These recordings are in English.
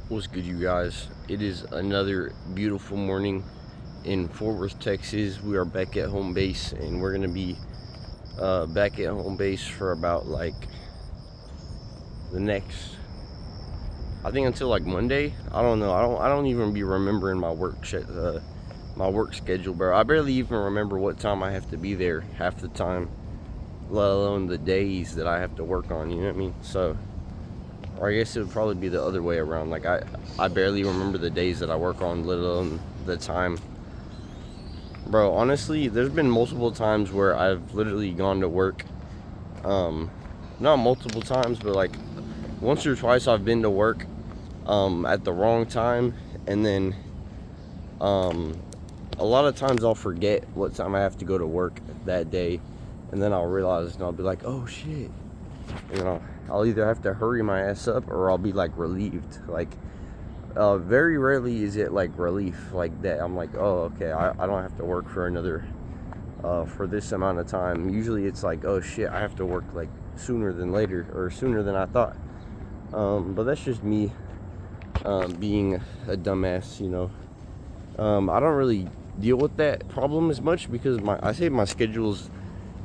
What's good, you guys? It is another beautiful morning in Fort Worth, Texas. We are back at home base, and we're gonna be back at home base for about like the next, I think, until like Monday. I don't know. I don't even be remembering my work schedule, bro. I barely even remember what time I have to be there half the time, let alone the days that I have to work on. You know what I mean? So. Or I guess it would probably be the other way around. Like I barely remember the days that I work on, let alone the time. Bro, honestly, there's been multiple times where I've literally gone to work. Not multiple times, but like once or twice I've been to work at the wrong time, and then a lot of times I'll forget what time I have to go to work that day, and then I'll realize and I'll be like, oh shit. You know, I'll either have to hurry my ass up or I'll be like relieved. Like, very rarely is it like relief like that. I'm like, oh, okay, I don't have to work for another, for this amount of time. Usually it's like, oh shit, I have to work like sooner than later or sooner than I thought. But that's just me, being a dumbass, you know. I don't really deal with that problem as much because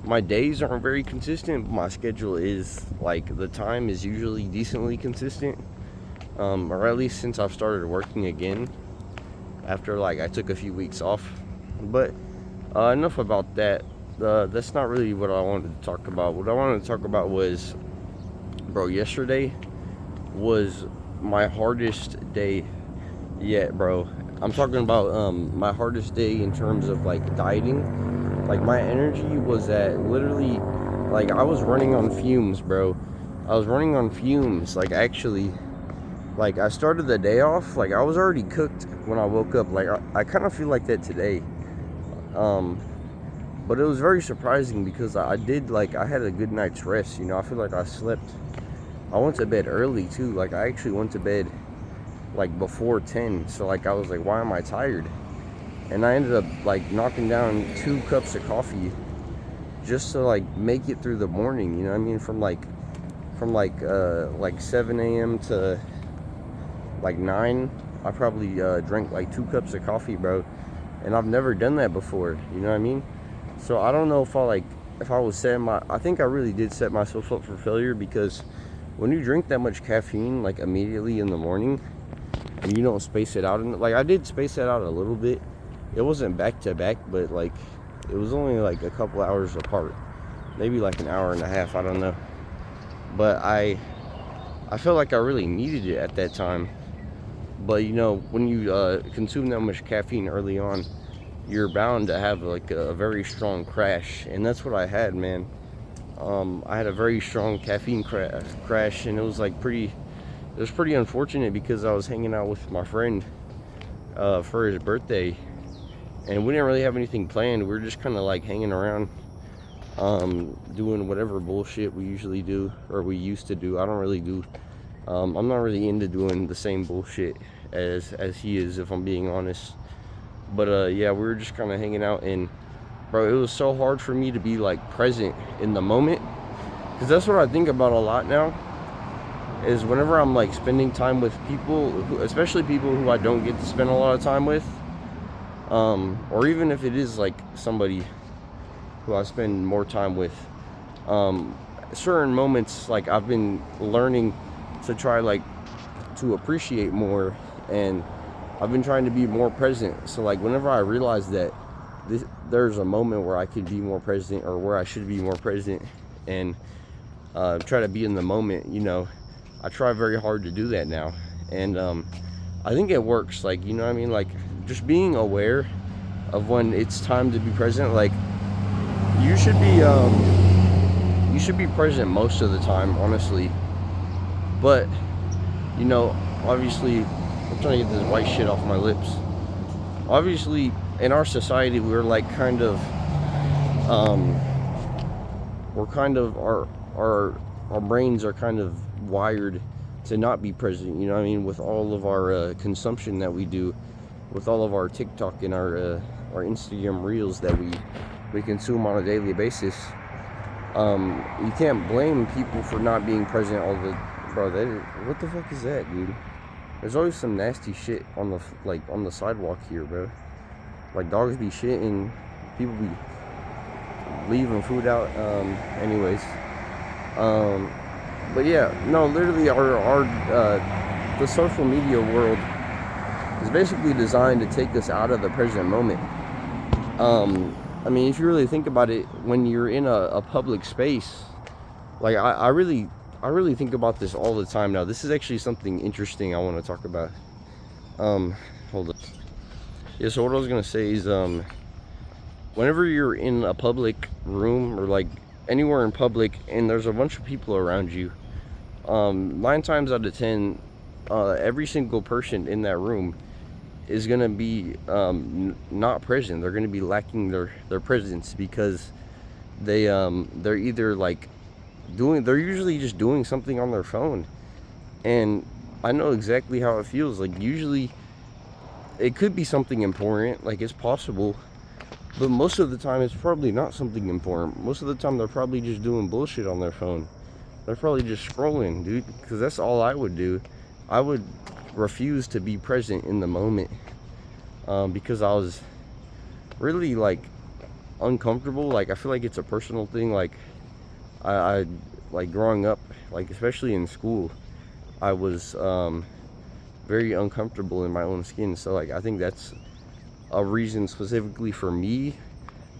my days aren't very consistent, but my schedule is, like, the time is usually decently consistent, or at least since I've started working again after, like, I took a few weeks off. But enough about that. That's not really what I wanted to talk about. What I wanted to talk about was, bro, yesterday was my hardest day yet, bro. I'm talking about my hardest day in terms of, like, dieting. Like, my energy was at literally, like, I was running on fumes, bro. I was running on fumes. Like, actually, like, I started the day off, like, I was already cooked when I woke up. Like, I kind of feel like that today. But it was very surprising because I had a good night's rest, you know. I feel like I slept. I went to bed early, too. Like, I actually went to bed, like, before 10. So, like, I was like, why am I tired? And I ended up like knocking down 2 cups of coffee just to like make it through the morning, you know what I mean? From 7 a.m. to like 9, I probably drank like 2 cups of coffee, bro. And I've never done that before, you know what I mean? So I don't know if I was I think I really did set myself up for failure, because when you drink that much caffeine like immediately in the morning and you don't space it out, and like I did space it out a little bit. It wasn't back to back, but like it was only like a couple hours apart, maybe like an hour and a half, I don't know. But I felt like I really needed it at that time. But you know, when you consume that much caffeine early on, you're bound to have like a very strong crash, and that's what I had, man. I had a very strong caffeine crash, and it was pretty unfortunate because I was hanging out with my friend for his birthday. And we didn't really have anything planned. We were just kind of like hanging around, doing whatever bullshit we usually do, or we used to do. I don't really do. I'm not really into doing the same bullshit as he is, if I'm being honest. But yeah, we were just kind of hanging out, and bro, it was so hard for me to be like present in the moment, because that's what I think about a lot now. Is whenever I'm like spending time with people, especially people who I don't get to spend a lot of time with. Or even if it is like somebody who I spend more time with, certain moments, like I've been learning to try like to appreciate more, and I've been trying to be more present. So like whenever I realize that there's a moment where I could be more present, or where I should be more present, and try to be in the moment, you know, I try very hard to do that now. And I think it works. Like, you know what I mean? Like, just being aware of when it's time to be present. Like, you should be present most of the time, honestly. But, you know, obviously, I'm trying to get this white shit off my lips. Obviously, in our society, we're like kind of, our brains are kind of wired to not be present, you know what I mean, with all of our consumption that we do, with all of our TikTok and our Instagram reels that we consume on a daily basis. You can't blame people for not being present all the, bro, what the fuck is that, dude? there's always some nasty shit on the on the sidewalk here, bro. Like dogs be shitting, people be leaving food out. Anyways, but yeah, no, literally our the social media world is basically designed to take us out of the present moment. I mean, if you really think about it, when you're in a public space, like I really think about this all the time now. This is actually something interesting I want to talk about. Hold up. Yeah, so what I was gonna say is, whenever you're in a public room or like anywhere in public and there's a bunch of people around you, 9 times out of 10, every single person in that room is gonna be not present. They're gonna be lacking their presence because they're either like they're usually just doing something on their phone. And I know exactly how it feels. Like usually it could be something important, like it's possible, but most of the time it's probably not something important. Most of the time they're probably just doing bullshit on their phone. They're probably just scrolling, dude, because that's all I would do. I would refuse to be present in the moment, because I was really like uncomfortable. Like I feel like it's a personal thing. Like I like growing up, like especially in school, I was very uncomfortable in my own skin. So like I think that's a reason specifically for me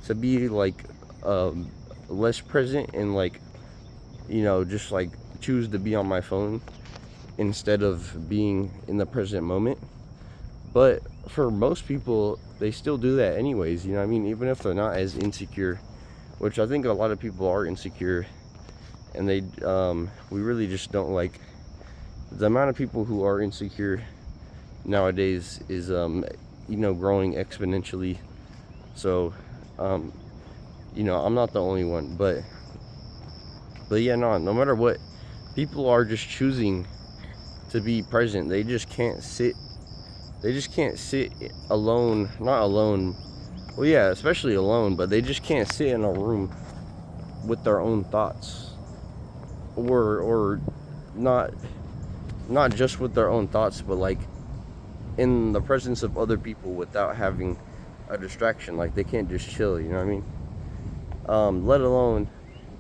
to be like less present and like, you know, just like choose to be on my phone instead of being in the present moment. But for most people, they still do that anyways, you know what I mean? Even if they're not as insecure, which I think a lot of people are insecure, and they we really just don't like the amount of people who are insecure nowadays is you know, growing exponentially. So you know, I'm not the only one, but yeah, no matter what, people are just choosing to be present. They just can't sit alone. Not alone, well, yeah, especially alone, but they just can't sit in a room with their own thoughts, or not just with their own thoughts, but like in the presence of other people without having a distraction. Like they can't just chill, you know what I mean? Let alone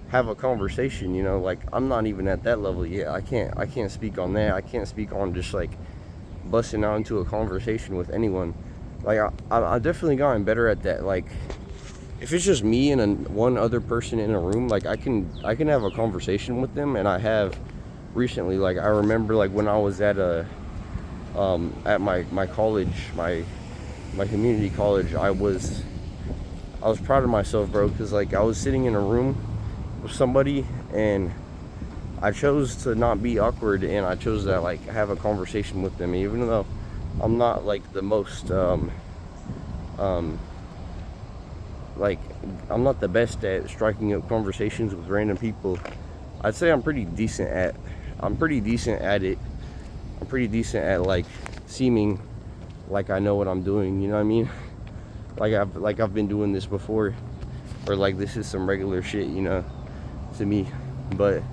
have a conversation, you know. Like I'm not even at that level yet. I can't speak on that. I can't speak on just like busting out into a conversation with anyone. Like I've definitely gotten better at that. Like if it's just me and one other person in a room, like I can have a conversation with them, and I have recently. Like I remember like when I was at my college, my community college, I was proud of myself, bro, because like I was sitting in a room with somebody and I chose to not be awkward, and I chose to like have a conversation with them, even though I'm not like the most like I'm not the best at striking up conversations with random people. I'd say I'm pretty decent at it. I'm pretty decent at like seeming like I know what I'm doing, you know what I mean? Like I've been doing this before, or like this is some regular shit, you know, to me. But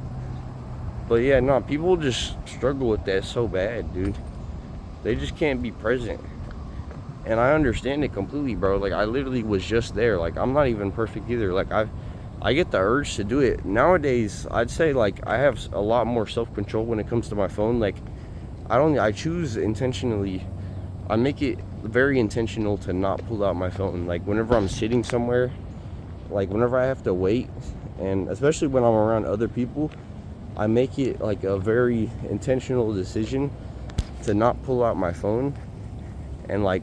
yeah, no, people just struggle with that so bad, dude. They just can't be present. And I understand it completely, bro. Like I literally was just there. Like I'm not even perfect either. Like I get the urge to do it. Nowadays, I'd say like I have a lot more self-control when it comes to my phone. Like I choose intentionally. I make it very intentional to not pull out my phone. Like whenever I'm sitting somewhere, like whenever I have to wait, and especially when I'm around other people, I make it like a very intentional decision to not pull out my phone and like,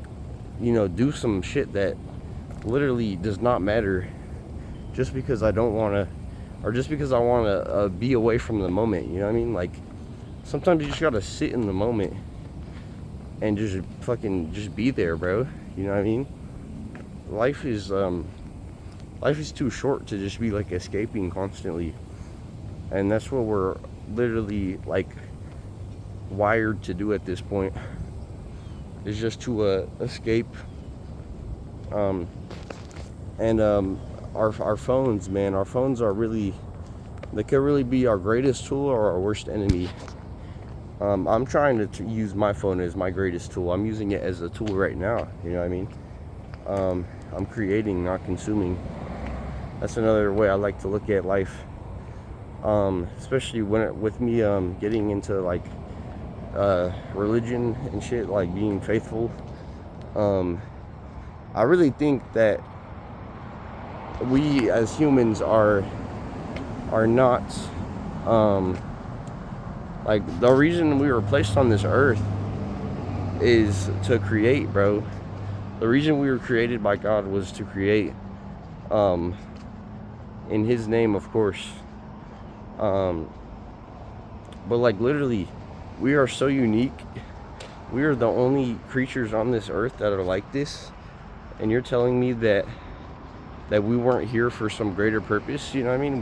you know, do some shit that literally does not matter, just because I don't want to, or just because I want to be away from the moment, you know what I mean? Like sometimes you just gotta sit in the moment and just fucking just be there, bro, you know what I mean? Life is too short to just be like escaping constantly, and that's what we're literally like wired to do at this point, is just to escape. Our phones, man, our phones are really, they could really be our greatest tool or our worst enemy. I'm trying to use my phone as my greatest tool. I'm using it as a tool right now. You know what I mean? I'm creating, not consuming. That's another way I like to look at life. Especially with me getting into like religion and shit, like being faithful. I really think that we as humans are not like the reason we were placed on this earth is to create, bro. The reason we were created by God was to create, in His name, of course. But like literally, we are so unique. We are the only creatures on this earth that are like this. And you're telling me that we weren't here for some greater purpose? You know what I mean?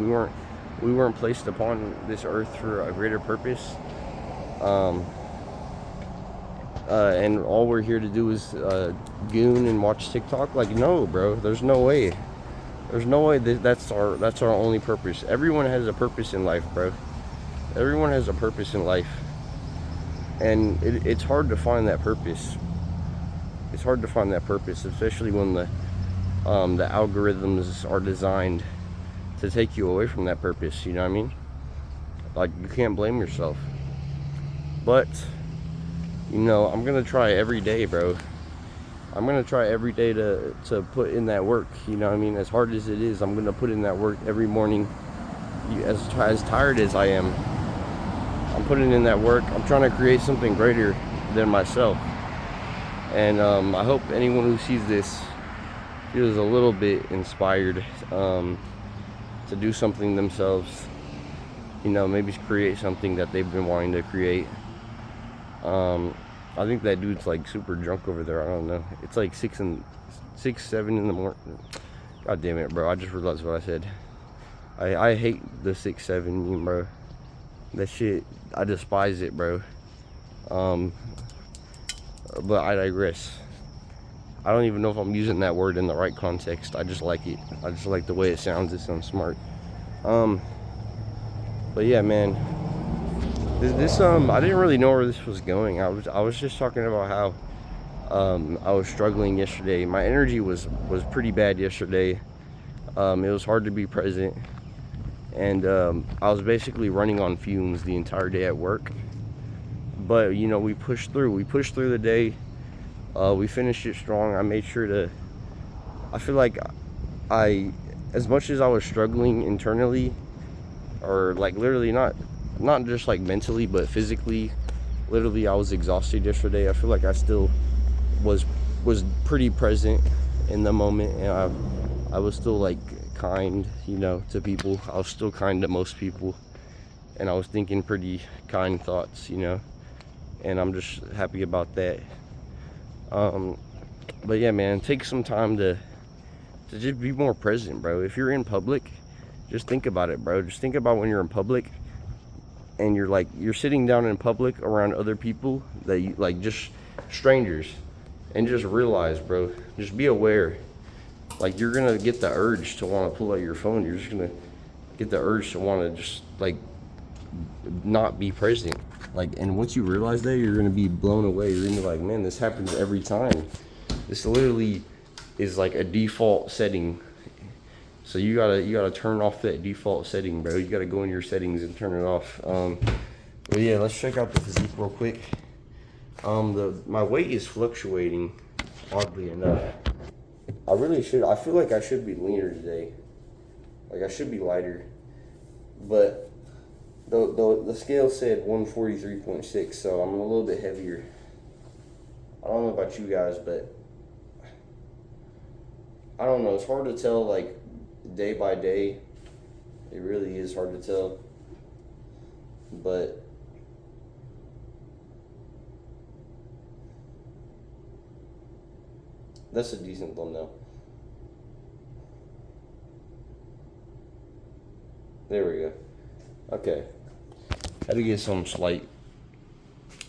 We weren't placed upon this earth for a greater purpose. And all we're here to do is goon and watch TikTok. Like, no, bro. There's no way. There's no way that's our only purpose. Everyone has a purpose in life, bro. Everyone has a purpose in life, and it's hard to find that purpose. It's hard to find that purpose, especially when the algorithms are designed to take you away from that purpose. You know what I mean? Like, you can't blame yourself. But you know, I'm gonna try every day, bro. I'm gonna try every day to put in that work. You know what I mean? As hard as it is, I'm gonna put in that work every morning. As tired as I am, I'm putting in that work. I'm trying to create something greater than myself. And I hope anyone who sees this feels a little bit inspired to do something themselves. You know, maybe create something that they've been wanting to create. I think that dude's like super drunk over there. I don't know. It's like 7 in the morning. God damn it, bro. I just realized what I said. I hate the 6-7, bro. That shit, I despise it, bro. But I digress. I don't even know if I'm using that word in the right context. I just like it. I just like the way it sounds. It sounds smart. But yeah, man. This I didn't really know where this was going. I was just talking about how I was struggling yesterday. My energy was pretty bad yesterday. It was hard to be present, and I was basically running on fumes the entire day at work. But you know, we pushed through. We pushed through the day. We finished it strong. I made sure to. I feel like as much as I was struggling internally, or like literally not just like mentally, but physically, literally I was exhausted yesterday. I feel like I still was pretty present in the moment, and I was still like kind, you know, to people. I was still kind to most people, and I was thinking pretty kind thoughts, you know, and I'm just happy about that. But yeah, man, take some time to just be more present, bro. If you're in public, just think about it, bro. Just think about when you're in public and you're sitting down in public around other people that you like, just strangers, and just realize, bro, just be aware. Like, you're gonna get the urge to want to pull out your phone. You're just gonna get the urge to want to just like not be present. Like, and once you realize that, you're gonna be blown away. You're gonna be like, man, this happens every time. This literally is like a default setting. So you gotta turn off that default setting, bro. You gotta go in your settings and turn it off. But yeah, let's check out the physique real quick. My weight is fluctuating, oddly enough. I feel like I should be leaner today. Like, I should be lighter. But the scale said 143.6, so I'm a little bit heavier. I don't know about you guys, but I don't know. It's hard to tell, like, day by day. It really is hard to tell. But that's a decent thumbnail. There we go. Okay. Had to get some slight.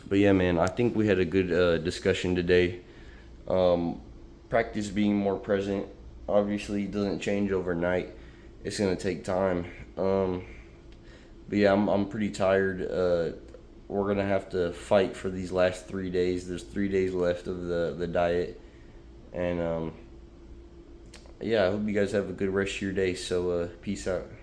But yeah, man, I think we had a good discussion today. Practice being more present. Obviously, it doesn't change overnight. It's gonna take time. But yeah, I'm pretty tired. we're gonna have to fight for these last 3 days. There's 3 days left of the diet, and yeah, I hope you guys have a good rest of your day. So peace out.